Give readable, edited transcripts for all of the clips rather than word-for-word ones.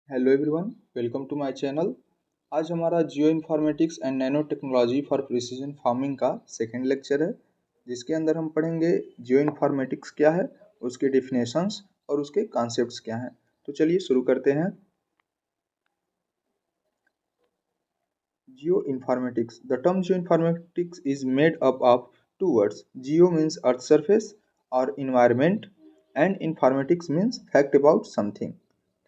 Hello everyone, welcome to my channel. आज हमारा geoinformatics and nanotechnology for precision farming का second lecture है, जिसके अंदर हम पढ़ेंगे जियो इन्फॉर्मेटिक्स क्या है, उसके डिफिनेशंस और उसके कॉन्सेप्ट्स क्या हैं। तो चलिए शुरू करते हैं। जियो informatics, the term geo informatics is made up of two words. Geo means earth surface और environment, and informatics means fact about something.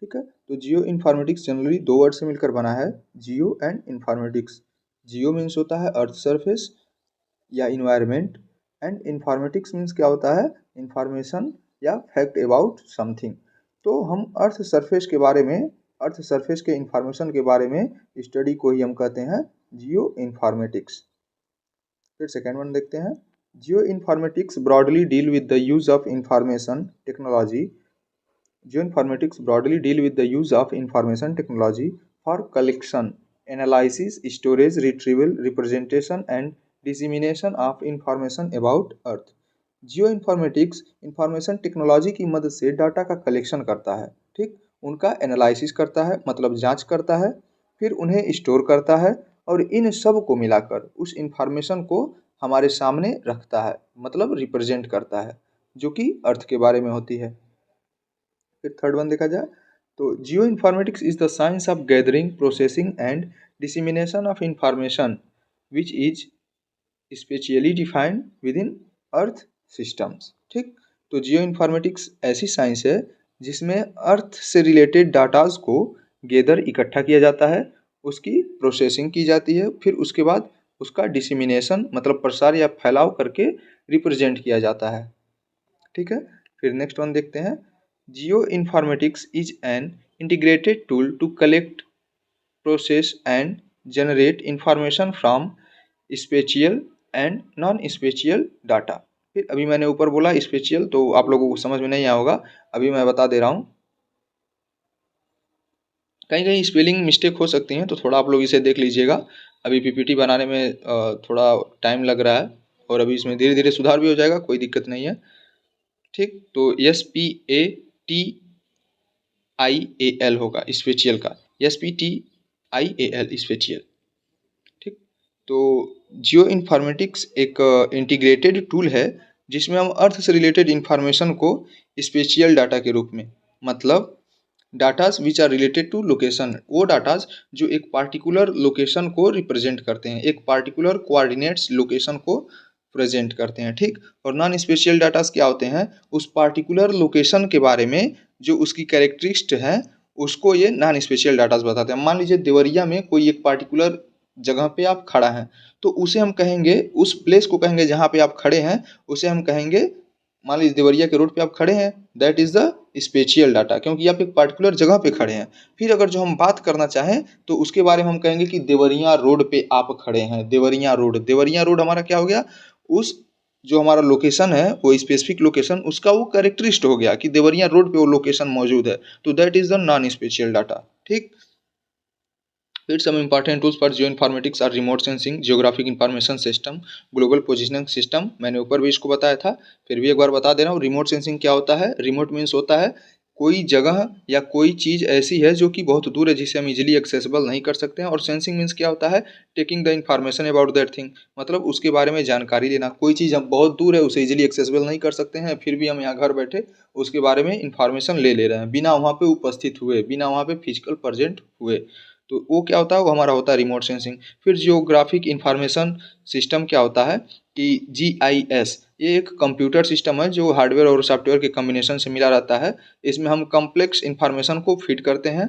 ठीक है, तो जियो इन्फॉर्मेटिक्स जनरली दो वर्ड से मिलकर बना है, geo and informatics. Geo means होता है अर्थ सरफेस या इन्वायरमेंट, एंड इन्फॉर्मेटिक्स मीन्स क्या होता है, इंफॉर्मेशन या फैक्ट अबाउट समथिंग। तो हम अर्थ सरफेस के बारे में, अर्थ सरफेस के इंफॉर्मेशन के बारे में स्टडी को ही हम कहते हैं जियो इन्फॉर्मेटिक्स। फिर सेकेंड वन देखते हैं। Geo informatics broadly deal with the use of information technology. Geoinformatics broadly deal with the use of information technology for collection, analysis, storage, retrieval, representation and dissemination of information about Earth. Geo informatics information technology की मदद से data का collection करता है, ठीक, उनका analysis करता है, मतलब जांच करता है, फिर उन्हें स्टोर करता है और इन सब को मिलाकर उस इंफॉर्मेशन को हमारे सामने रखता है, मतलब रिप्रेजेंट करता है, जो कि अर्थ के बारे में होती है। फिर थर्ड वन देखा जाए तो geo informatics is the science of gathering, processing and dissemination of information which is specially defined with in earth systems. ठीक, तो जियो इन्फॉर्मेटिक्स ऐसी साइंस है जिसमें अर्थ से रिलेटेड डाटाज को गैदर, इकट्ठा किया जाता है, उसकी प्रोसेसिंग की जाती है, फिर उसके बाद उसका डिसिमिनेशन मतलब प्रसार या फैलाव करके रिप्रेजेंट किया जाता है। ठीक है, फिर नेक्स्ट वन देखते हैं। Geo informatics is an integrated tool to collect, process and generate information from spatial and non spatial data. फिर अभी मैंने ऊपर बोला स्पेशियल, तो आप लोगों को समझ में नहीं आया होगा, अभी मैं बता दे रहा हूँ। कहीं कहीं स्पेलिंग मिस्टेक हो सकती हैं, तो थोड़ा आप लोग इसे देख लीजिएगा। अभी पीपीटी बनाने में थोड़ा टाइम लग रहा है और अभी इसमें धीरे धीरे सुधार भी हो जाएगा, कोई दिक्कत नहीं है। ठीक, तो SPATIAL होगा स्पेशियल का, SPTIAL स्पेशियल। ठीक, तो जियो इन्फॉर्मेटिक्स एक इंटीग्रेटेड टूल है जिसमें हम अर्थ से रिलेटेड इंफॉर्मेशन को स्पेशियल डाटा के रूप में, मतलब datas which are related to location, वो डाटाज जो एक पार्टिकुलर लोकेशन को रिप्रेजेंट करते हैं, एक पार्टिकुलर कोऑर्डिनेट्स लोकेशन को प्रेजेंट करते हैं। ठीक, और नॉन स्पेशियल डाटाज क्या होते हैं, उस पार्टिकुलर लोकेशन के बारे में जो उसकी कैरेक्टरिस्ट है उसको ये नॉन स्पेशियल डाटाज बताते हैं। मान लीजिए देवरिया में कोई एक पार्टिकुलर जगह पे आप खड़ा हैं, तो उसे हम कहेंगे, उस प्लेस को कहेंगे जहाँ पे आप खड़े हैं, उसे हम कहेंगे, मान लीजिए देवरिया के रोड पे आप खड़े हैं, that is the spatial data, क्योंकि आप एक पार्टिकुलर जगह पे खड़े हैं। फिर अगर जो हम बात करना चाहें तो उसके बारे में हम कहेंगे कि देवरिया रोड पे आप खड़े हैं, देवरिया रोड। देवरिया रोड हमारा क्या हो गया, उस जो हमारा लोकेशन है वो स्पेसिफिक लोकेशन, उसका वो कैरेक्टरिस्ट हो गया कि देवरिया रोड पे वो लोकेशन मौजूद है, तो that is the non spatial data. ठीक, फिर some important tools for geoinformatics are remote sensing, geographic information system, global positioning system। मैंने ऊपर भी इसको बताया था, फिर भी एक बार बता दे रहा हूँ। रिमोट सेंसिंग क्या होता है, रिमोट मीन्स होता है कोई जगह या कोई चीज़ ऐसी है जो कि बहुत दूर है, जिसे हम इजीली एक्सेसिबल नहीं कर सकते हैं। और सेंसिंग मीन्स क्या होता है, taking the information about that thing, मतलब उसके बारे में जानकारी लेना। कोई चीज़ हम बहुत दूर है, उसे इजीली एक्सेसिबल नहीं कर सकते हैं, फिर भी हम यहाँ घर बैठे उसके बारे में इंफॉर्मेशन ले रहे हैं, बिना वहाँ पे उपस्थित हुए, बिना वहाँ पे फिजिकल प्रेजेंट हुए। तो वो क्या होता है, वो हमारा होता है रिमोट सेंसिंग। फिर जियोग्राफिक इंफॉर्मेशन सिस्टम क्या होता है कि GIS, ये एक कंप्यूटर सिस्टम है जो हार्डवेयर और सॉफ्टवेयर के कम्बिनेशन से मिला रहता है। इसमें हम कम्प्लेक्स इंफॉर्मेशन को फीड करते हैं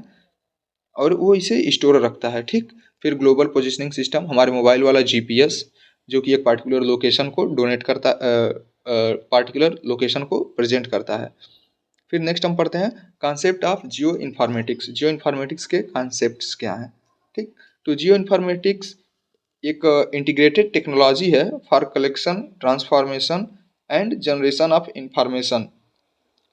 और वो इसे स्टोर रखता है। ठीक, फिर ग्लोबल पोजिशनिंग सिस्टम, हमारे मोबाइल वाला GPS, जो कि एक पार्टिकुलर लोकेशन को डोनेट करता, पार्टिकुलर लोकेशन को प्रेजेंट करता है। फिर नेक्स्ट हम पढ़ते हैं concept of geoinformatics. Geoinformatics के कॉन्सेप्ट्स क्या हैं। ठीक, तो जियो इन्फॉर्मेटिक्स एक इंटीग्रेटेड टेक्नोलॉजी है for collection, transformation and generation of information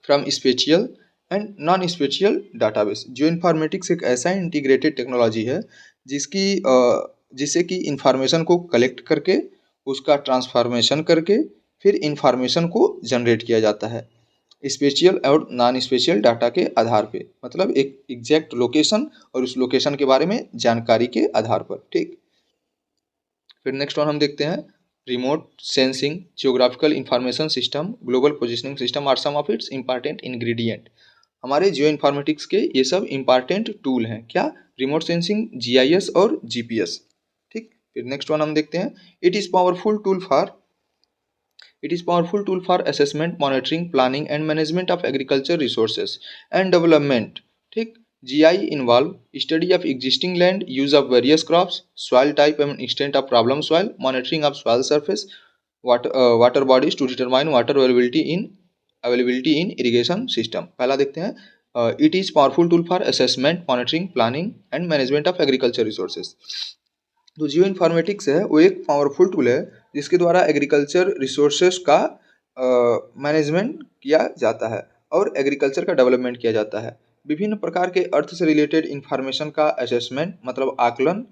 from spatial and non spatial database. Geoinformatics एक ऐसा इंटीग्रेटेड टेक्नोलॉजी है जिससे कि इंफॉर्मेशन को कलेक्ट करके, उसका ट्रांसफॉर्मेशन करके, फिर इंफॉर्मेशन को जनरेट किया जाता है। स्पेशियल और नॉन स्पेशियल डाटा के आधार पे, मतलब एक एग्जैक्ट लोकेशन और उस लोकेशन के बारे में जानकारी के आधार पर। ठीक, फिर नेक्स्ट वन हम देखते हैं remote sensing geographical information system global positioning system are some of its important ingredient. हमारे जियो इन्फॉर्मेटिक्स के ये सब इंपॉर्टेंट टूल हैं। क्या? रिमोट सेंसिंग, जीआईएस और जीपीएस। ठीक, फिर नेक्स्ट वन हम देखते हैं It is powerful tool for assessment, monitoring, planning and management of agriculture resources and development. ठीक, GI involve study of existing land, use of various crops, soil type and extent of problem soil, monitoring of soil surface, water bodies to determine water availability in irrigation system. पहला देखते हैं it is powerful tool for assessment, monitoring, planning and management of agriculture resources. तो geo informatics है वो एक powerful tool है जिसके द्वारा एग्रीकल्चर रिसोर्सेस का मैनेजमेंट किया जाता है और एग्रीकल्चर का डेवलपमेंट किया जाता है। विभिन्न प्रकार के अर्थ से रिलेटेड इंफॉर्मेशन का असेसमेंट मतलब आकलन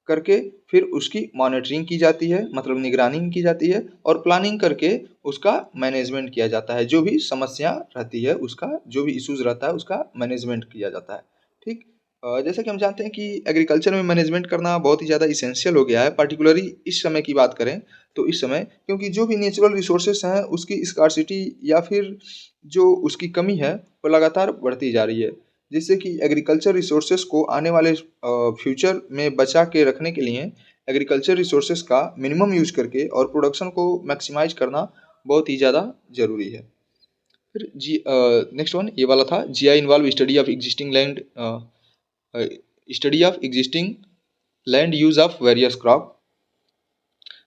करके फिर उसकी मॉनिटरिंग की जाती है, मतलब निगरानी की जाती है और प्लानिंग करके उसका मैनेजमेंट किया जाता है। जो भी समस्या रहती है उसका, जो भी इश्यूज रहता है उसका मैनेजमेंट किया जाता है। ठीक, जैसा कि हम जानते हैं कि एग्रीकल्चर में मैनेजमेंट करना बहुत ही ज़्यादा इसेंशियल हो गया है, पर्टिकुलरली इस समय की बात करें तो इस समय, क्योंकि जो भी नेचुरल रिसोर्सेस हैं उसकी स्कार्सिटी या फिर जो उसकी कमी है वो लगातार बढ़ती जा रही है, जिससे कि एग्रीकल्चर रिसोर्सेस को आने वाले फ्यूचर में बचा के रखने के लिए एग्रीकल्चर रिसोर्सेस का मिनिमम यूज करके और प्रोडक्शन को मैक्सिमाइज करना बहुत ही ज़्यादा ज़रूरी है। फिर नेक्स्ट वन ये वाला था GI involve study of existing land use of various crop.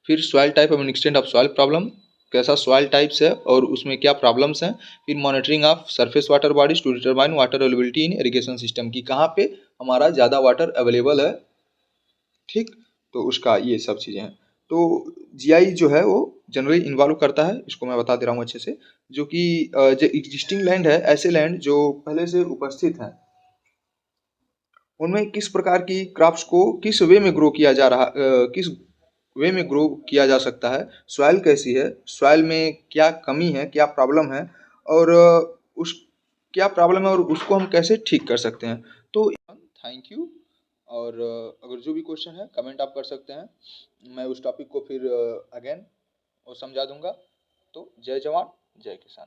फिर soil type and extent of soil problem, कैसा सॉइल टाइप्स है और उसमें क्या प्रॉब्लम्स हैं। फिर monitoring of surface water bodies to determine water availability in irrigation system की कहाँ पे हमारा ज़्यादा वाटर अवेलेबल है। ठीक, तो उसका ये सब चीज़ें हैं। तो जीआई जो है वो जनरली इन्वॉल्व करता है, इसको मैं बता दे रहा हूँ अच्छे से, जो कि जो एग्जिस्टिंग लैंड है, ऐसे लैंड जो पहले से उपस्थित हैं उनमें किस प्रकार की क्रॉप्स को किस वे में ग्रो किया जा रहा, किस वे में ग्रो किया जा सकता है, सॉइल कैसी है, सॉइल में क्या कमी है, क्या प्रॉब्लम है और उस क्या प्रॉब्लम है और उसको हम कैसे ठीक कर सकते हैं। तो थैंक यू, और अगर जो भी क्वेश्चन है कमेंट आप कर सकते हैं, मैं उस टॉपिक को फिर अगेन और समझा दूंगा। तो जय जवान जय किसान।